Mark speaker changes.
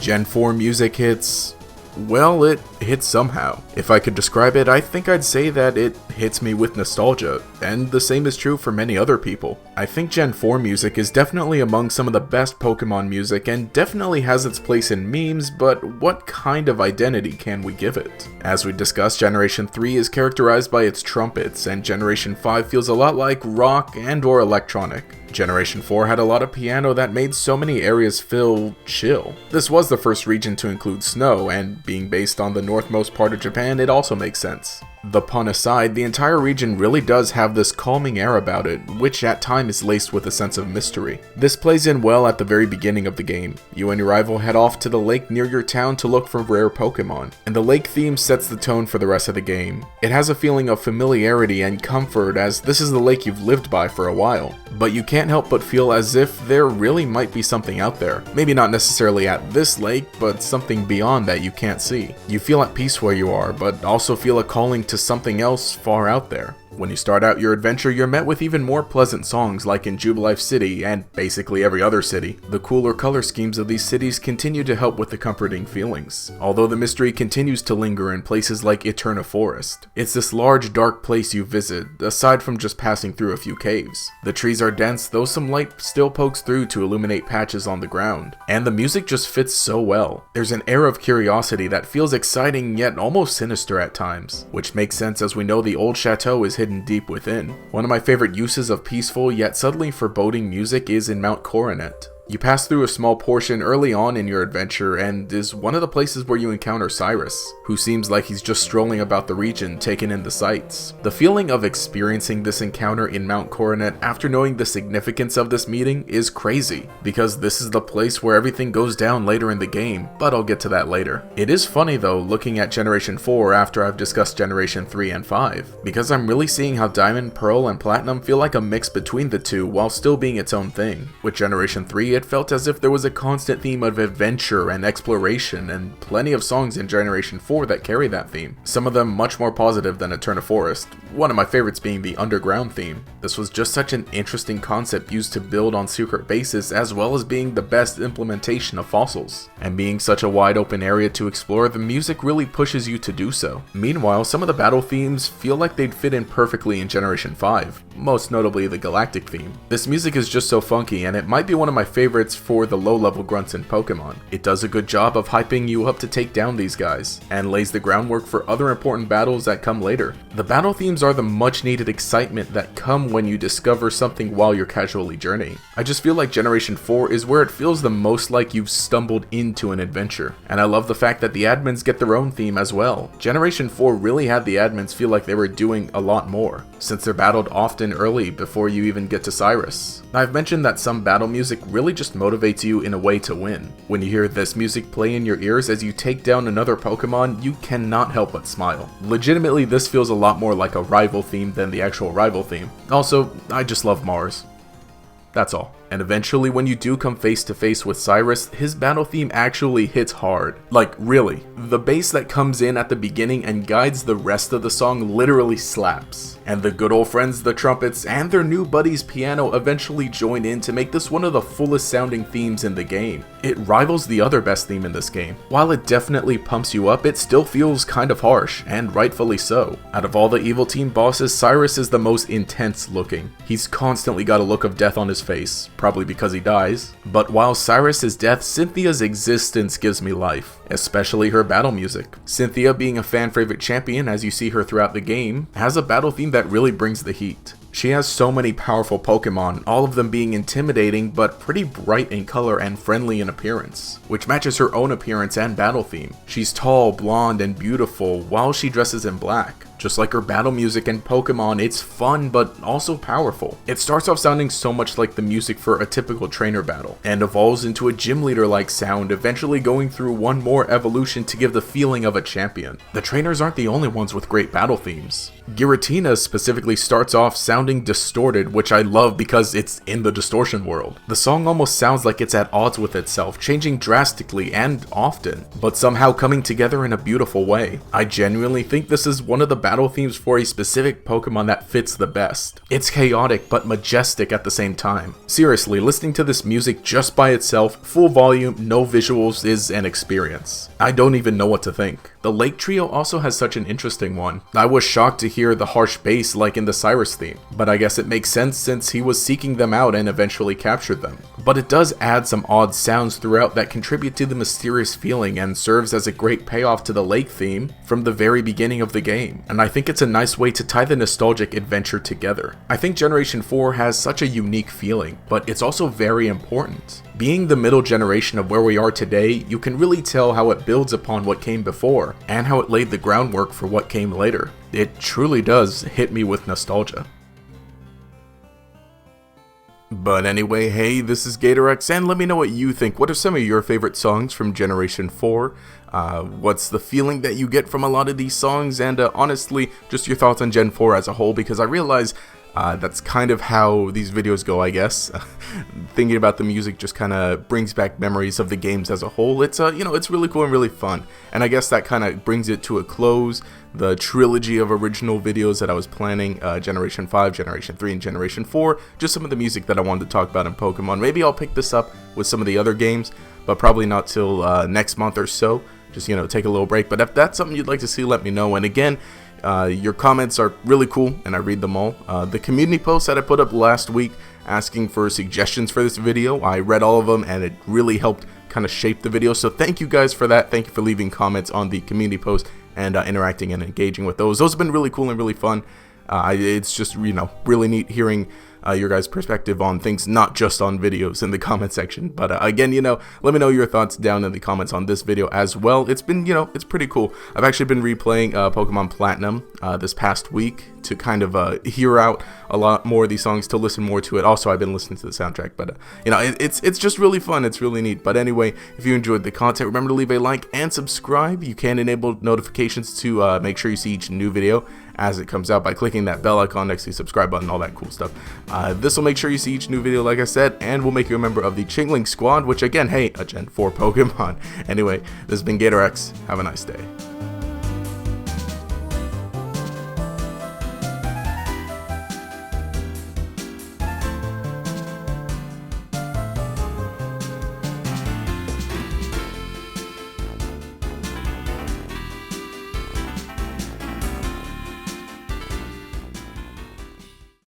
Speaker 1: Gen 4 music hits... well, it hits somehow. If I could describe it, I think I'd say that it hits me with nostalgia, and the same is true for many other people. I think Gen 4 music is definitely among some of the best Pokemon music and definitely has its place in memes, but what kind of identity can we give it? As we discussed, Generation 3 is characterized by its trumpets, and Generation 5 feels a lot like rock and or electronic. Generation 4 had a lot of piano that made so many areas feel chill. This was the first region to include snow, and being based on the northmost part of Japan, it also makes sense. The pun aside, the entire region really does have this calming air about it, which at times is laced with a sense of mystery. This plays in well at the very beginning of the game. You and your rival head off to the lake near your town to look for rare Pokemon, and the lake theme sets the tone for the rest of the game. It has a feeling of familiarity and comfort as this is the lake you've lived by for a while, but you can't help but feel as if there really might be something out there. Maybe not necessarily at this lake, but something beyond that you can't see. You feel at peace where you are, but also feel a calling to something else far out there. When you start out your adventure, you're met with even more pleasant songs like in Jubilife City and basically every other city. The cooler color schemes of these cities continue to help with the comforting feelings, although the mystery continues to linger in places like Eterna Forest. It's this large dark place you visit, aside from just passing through a few caves. The trees are dense, though some light still pokes through to illuminate patches on the ground, and the music just fits so well. There's an air of curiosity that feels exciting yet almost sinister at times, which makes sense as we know the old chateau is hidden deep within. One of my favorite uses of peaceful yet subtly foreboding music is in Mount Coronet. You pass through a small portion early on in your adventure and is one of the places where you encounter Cyrus, who seems like he's just strolling about the region taking in the sights. The feeling of experiencing this encounter in Mount Coronet after knowing the significance of this meeting is crazy, because this is the place where everything goes down later in the game, but I'll get to that later. It is funny though looking at Generation 4 after I've discussed Generation 3 and 5, because I'm really seeing how Diamond, Pearl, and Platinum feel like a mix between the two while still being its own thing. With Generation 3, it felt as if there was a constant theme of adventure and exploration, and plenty of songs in Generation 4 that carry that theme. Some of them much more positive than Eterna Forest, one of my favorites being the underground theme. This was just such an interesting concept used to build on secret bases, as well as being the best implementation of fossils. And being such a wide open area to explore, the music really pushes you to do so. Meanwhile, some of the battle themes feel like they'd fit in perfectly in Generation 5, most notably the Galactic Theme. This music is just so funky, and it might be one of my favorites for the low-level grunts in Pokemon. It does a good job of hyping you up to take down these guys, and lays the groundwork for other important battles that come later. The battle themes are the much-needed excitement that come when you discover something while you're casually journeying. I just feel like Generation 4 is where it feels the most like you've stumbled into an adventure, and I love the fact that the admins get their own theme as well. Generation 4 really had the admins feel like they were doing a lot more, since they're battled often early before you even get to Cyrus. I've mentioned that some battle music really just motivates you in a way to win. When you hear this music play in your ears as you take down another Pokemon, you cannot help but smile. Legitimately, this feels a lot more like a rival theme than the actual rival theme. Also, I just love Mars. That's all. And eventually when you do come face to face with Cyrus, his battle theme actually hits hard. Like, really. The bass that comes in at the beginning and guides the rest of the song literally slaps. And the good old friends, the trumpets, and their new buddies piano eventually join in to make this one of the fullest sounding themes in the game. It rivals the other best theme in this game. While it definitely pumps you up, it still feels kind of harsh, and rightfully so. Out of all the evil team bosses, Cyrus is the most intense looking. He's constantly got a look of death on his face, probably because he dies. But while Cyrus is death, Cynthia's existence gives me life, especially her battle music. Cynthia, being a fan favorite champion as you see her throughout the game, has a battle theme that really brings the heat. She has so many powerful Pokemon, all of them being intimidating but pretty bright in color and friendly in appearance, which matches her own appearance and battle theme. She's tall, blonde, and beautiful while she dresses in black. Just like her battle music and Pokemon, it's fun but also powerful. It starts off sounding so much like the music for a typical trainer battle, and evolves into a gym leader-like sound, eventually going through one more evolution to give the feeling of a champion. The trainers aren't the only ones with great battle themes. Giratina specifically starts off sounding distorted, which I love because it's in the distortion world. The song almost sounds like it's at odds with itself, changing drastically and often, but somehow coming together in a beautiful way. I genuinely think this is one of the battle battle themes for a specific Pokemon that fits the best. It's chaotic but majestic at the same time. Seriously, listening to this music just by itself, full volume, no visuals, is an experience. I don't even know what to think. The Lake Trio also has such an interesting one. I was shocked to hear the harsh bass like in the Cyrus theme, but I guess it makes sense since he was seeking them out and eventually captured them. But it does add some odd sounds throughout that contribute to the mysterious feeling and serves as a great payoff to the Lake theme from the very beginning of the game, and I think it's a nice way to tie the nostalgic adventure together. I think Generation 4 has such a unique feeling, but it's also very important. Being the middle generation of where we are today, you can really tell how it builds upon what came before, and how it laid the groundwork for what came later. It truly does hit me with nostalgia. But anyway, hey, this is GatorX, and let me know what you think. What are some of your favorite songs from Generation 4? What's the feeling that you get from a lot of these songs? And honestly, just your thoughts on Gen 4 as a whole, because I realize that's kind of how these videos go, I guess. Thinking about the music just kind of brings back memories of the games as a whole. It's it's really cool and really fun. And I guess that kind of brings it to a close. The trilogy of original videos that I was planning, Generation 5, Generation 3, and Generation 4, just some of the music that I wanted to talk about in Pokemon. Maybe I'll pick this up with some of the other games, but probably not till next month or so. Just, take a little break. But if that's something you'd like to see, let me know. And again, your comments are really cool, and I read them all. The community post that I put up last week asking for suggestions for this video, I read all of them, and it really helped kind of shape the video. So thank you guys for that. Thank you for leaving comments on the community post and interacting and engaging with those. Those have been really cool and really fun. It's just, really neat hearing your guys' perspective on things, not just on videos in the comment section. But again, let me know your thoughts down in the comments on this video as well. It's been, it's pretty cool. I've actually been replaying Pokemon Platinum this past week to kind of hear out a lot more of these songs, to listen more to it. Also, I've been listening to the soundtrack, but it's just really fun. It's really neat. But anyway, if you enjoyed the content, remember to leave a like and subscribe. You can enable notifications to make sure you see each new video as it comes out by clicking that bell icon next to the subscribe button, all that cool stuff. This will make sure you see each new video, like I said, and will make you a member of the Chingling Squad, which again, hey, a Gen 4 Pokemon. Anyway, this has been GatorX. Have a nice day.